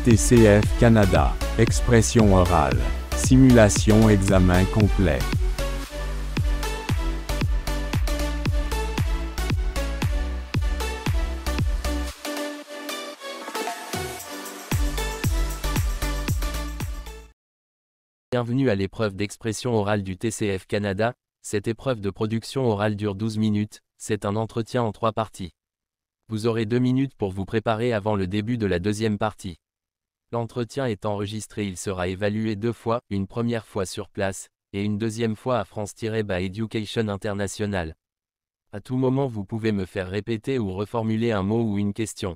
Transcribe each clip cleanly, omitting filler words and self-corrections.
TCF Canada. Expression orale. Simulation examen complet. Bienvenue à l'épreuve d'expression orale du TCF Canada. Cette épreuve de production orale dure 12 minutes, c'est un entretien en 3 parties. Vous aurez 2 minutes pour vous préparer avant le début de la deuxième partie. L'entretien est enregistré, il sera évalué 2 fois, une première fois sur place, et une deuxième fois à France-Education International. À tout moment vous pouvez me faire répéter ou reformuler un mot ou une question.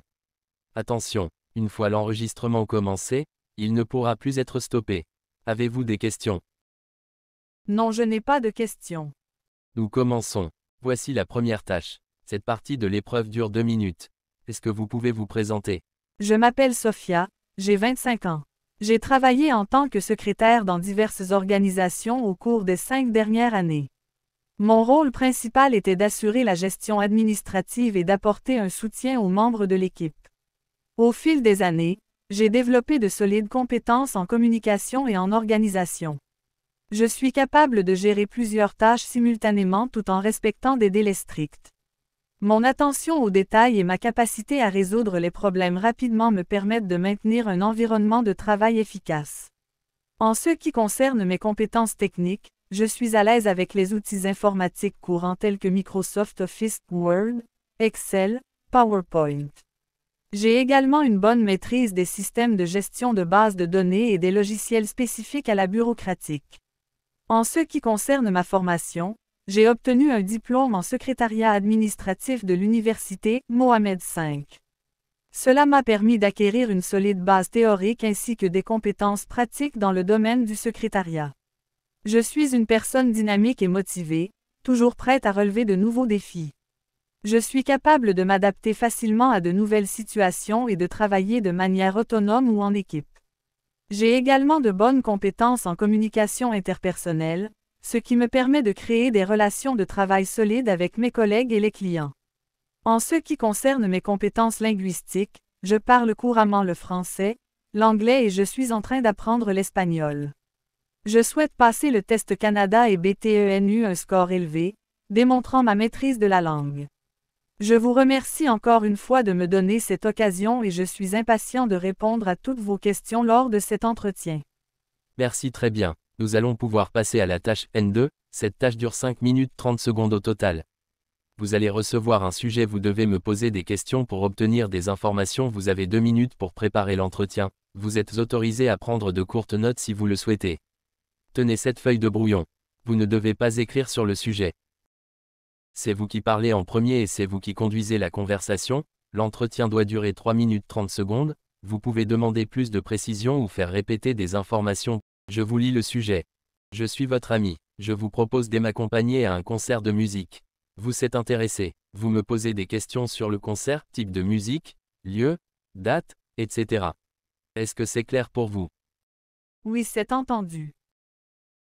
Attention, une fois l'enregistrement commencé, il ne pourra plus être stoppé. Avez-vous des questions? Non, je n'ai pas de questions. Nous commençons. Voici la première tâche. Cette partie de l'épreuve dure 2 minutes. Est-ce que vous pouvez vous présenter? Je m'appelle Sophia, j'ai 25 ans. J'ai travaillé en tant que secrétaire dans diverses organisations au cours des 5 dernières années. Mon rôle principal était d'assurer la gestion administrative et d'apporter un soutien aux membres de l'équipe. Au fil des années, j'ai développé de solides compétences en communication et en organisation. Je suis capable de gérer plusieurs tâches simultanément tout en respectant des délais stricts. Mon attention aux détails et ma capacité à résoudre les problèmes rapidement me permettent de maintenir un environnement de travail efficace. En ce qui concerne mes compétences techniques, je suis à l'aise avec les outils informatiques courants tels que Microsoft Office, Word, Excel, PowerPoint. J'ai également une bonne maîtrise des systèmes de gestion de bases de données et des logiciels spécifiques à la bureaucratique. En ce qui concerne ma formation, j'ai obtenu un diplôme en secrétariat administratif de l'université Mohammed V. Cela m'a permis d'acquérir une solide base théorique ainsi que des compétences pratiques dans le domaine du secrétariat. Je suis une personne dynamique et motivée, toujours prête à relever de nouveaux défis. Je suis capable de m'adapter facilement à de nouvelles situations et de travailler de manière autonome ou en équipe. J'ai également de bonnes compétences en communication interpersonnelle, ce qui me permet de créer des relations de travail solides avec mes collègues et les clients. En ce qui concerne mes compétences linguistiques, je parle couramment le français, l'anglais et je suis en train d'apprendre l'espagnol. Je souhaite passer le test Canada et BTENU un score élevé, démontrant ma maîtrise de la langue. Je vous remercie encore une fois de me donner cette occasion et je suis impatient de répondre à toutes vos questions lors de cet entretien. Merci, très bien. Nous allons pouvoir passer à la tâche N2, cette tâche dure 5 minutes 30 secondes au total. Vous allez recevoir un sujet, vous devez me poser des questions pour obtenir des informations, vous avez 2 minutes pour préparer l'entretien, vous êtes autorisé à prendre de courtes notes si vous le souhaitez. Tenez cette feuille de brouillon. Vous ne devez pas écrire sur le sujet. C'est vous qui parlez en premier et c'est vous qui conduisez la conversation, l'entretien doit durer 3 minutes 30 secondes, vous pouvez demander plus de précision ou faire répéter des informations. Je vous lis le sujet. Je suis votre ami. Je vous propose de m'accompagner à un concert de musique. Vous êtes intéressé. Vous me posez des questions sur le concert, type de musique, lieu, date, etc. Est-ce que c'est clair pour vous? Oui, c'est entendu.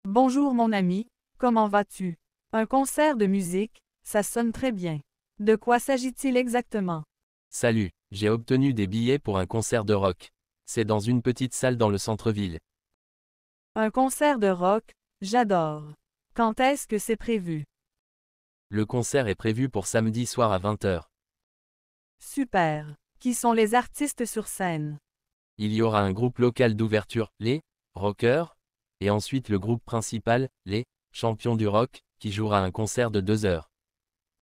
Bonjour mon ami, comment vas-tu? Un concert de musique, ça sonne très bien. De quoi s'agit-il exactement? Salut, j'ai obtenu des billets pour un concert de rock. C'est dans une petite salle dans le centre-ville. Un concert de rock, j'adore. Quand est-ce que c'est prévu? Le concert est prévu pour samedi soir à 20 h. Super. Qui sont les artistes sur scène? Il y aura un groupe local d'ouverture, les Rockers, et ensuite le groupe principal, les Champions du Rock, qui jouera un concert de 2 heures.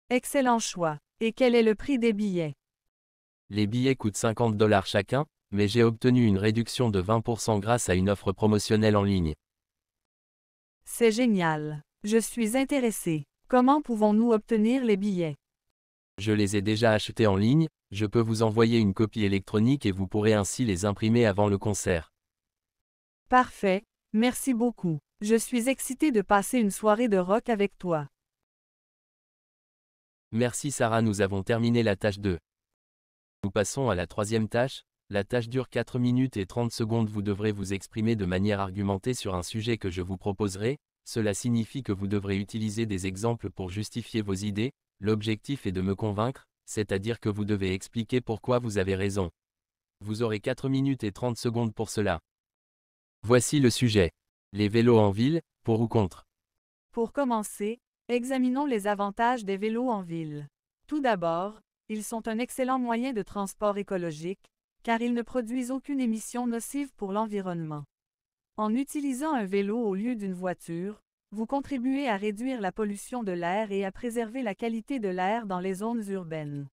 Excellent choix. Et quel est le prix des billets? Les billets coûtent 50 $ chacun, mais j'ai obtenu une réduction de 20% grâce à une offre promotionnelle en ligne. C'est génial. Je suis intéressé. Comment pouvons-nous obtenir les billets? Je les ai déjà achetés en ligne, je peux vous envoyer une copie électronique et vous pourrez ainsi les imprimer avant le concert. Parfait, merci beaucoup. Je suis excité de passer une soirée de rock avec toi. Merci Sarah, nous avons terminé la tâche 2. Nous passons à la troisième tâche. La tâche dure 4 minutes et 30 secondes. Vous devrez vous exprimer de manière argumentée sur un sujet que je vous proposerai. Cela signifie que vous devrez utiliser des exemples pour justifier vos idées. L'objectif est de me convaincre, c'est-à-dire que vous devez expliquer pourquoi vous avez raison. Vous aurez 4 minutes et 30 secondes pour cela. Voici le sujet. Les vélos en ville, pour ou contre? Pour commencer, examinons les avantages des vélos en ville. Tout d'abord, ils sont un excellent moyen de transport écologique, car ils ne produisent aucune émission nocive pour l'environnement. En utilisant un vélo au lieu d'une voiture, vous contribuez à réduire la pollution de l'air et à préserver la qualité de l'air dans les zones urbaines.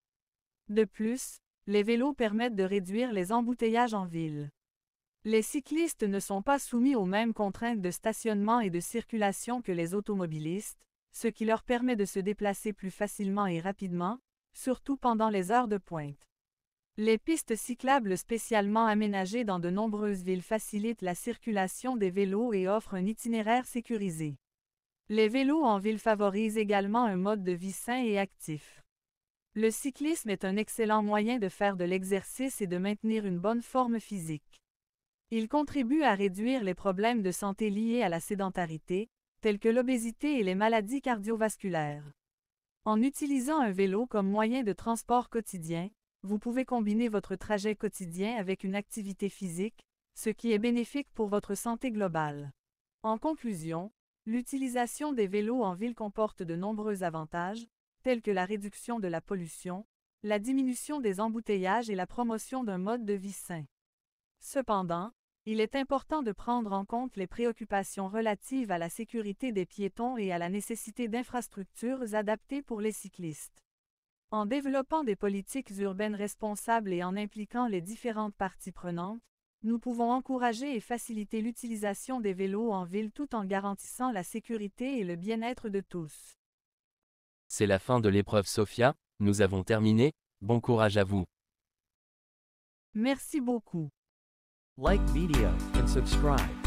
De plus, les vélos permettent de réduire les embouteillages en ville. Les cyclistes ne sont pas soumis aux mêmes contraintes de stationnement et de circulation que les automobilistes, ce qui leur permet de se déplacer plus facilement et rapidement, surtout pendant les heures de pointe. Les pistes cyclables spécialement aménagées dans de nombreuses villes facilitent la circulation des vélos et offrent un itinéraire sécurisé. Les vélos en ville favorisent également un mode de vie sain et actif. Le cyclisme est un excellent moyen de faire de l'exercice et de maintenir une bonne forme physique. Il contribue à réduire les problèmes de santé liés à la sédentarité, tels que l'obésité et les maladies cardiovasculaires. En utilisant un vélo comme moyen de transport quotidien, vous pouvez combiner votre trajet quotidien avec une activité physique, ce qui est bénéfique pour votre santé globale. En conclusion, l'utilisation des vélos en ville comporte de nombreux avantages, tels que la réduction de la pollution, la diminution des embouteillages et la promotion d'un mode de vie sain. Cependant, il est important de prendre en compte les préoccupations relatives à la sécurité des piétons et à la nécessité d'infrastructures adaptées pour les cyclistes. En développant des politiques urbaines responsables et en impliquant les différentes parties prenantes, nous pouvons encourager et faciliter l'utilisation des vélos en ville tout en garantissant la sécurité et le bien-être de tous. C'est la fin de l'épreuve Sophia, nous avons terminé, bon courage à vous. Merci beaucoup. Like video and subscribe.